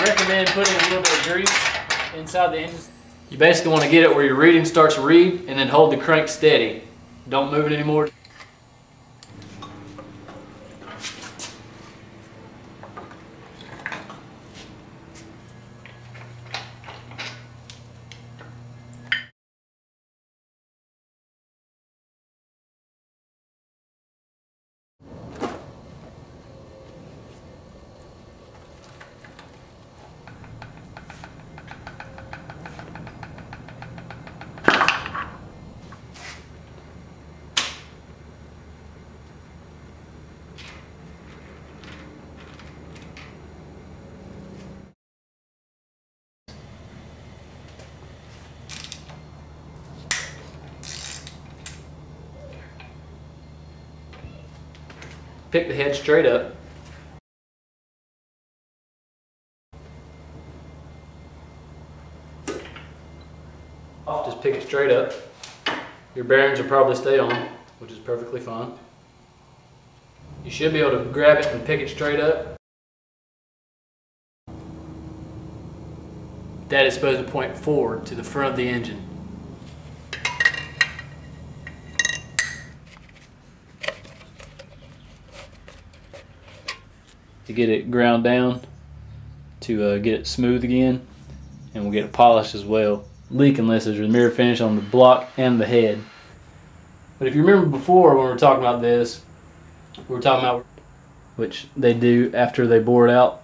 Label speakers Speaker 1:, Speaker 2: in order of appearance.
Speaker 1: recommend putting a little bit of grease inside the engine. You basically want to get it where your reading starts to read and then hold the crank steady. Don't move it anymore. Pick the head straight up. Just pick it straight up. Your bearings will probably stay on, which is perfectly fine. You should be able to grab it and pick it straight up. That is supposed to point forward to the front of the engine. To get it ground down, to get it smooth again, and we'll get it polished as well. Leakinless is your mirror finish on the block and the head. But if you remember before when we were talking about this, we were talking about which they do after they bore it out.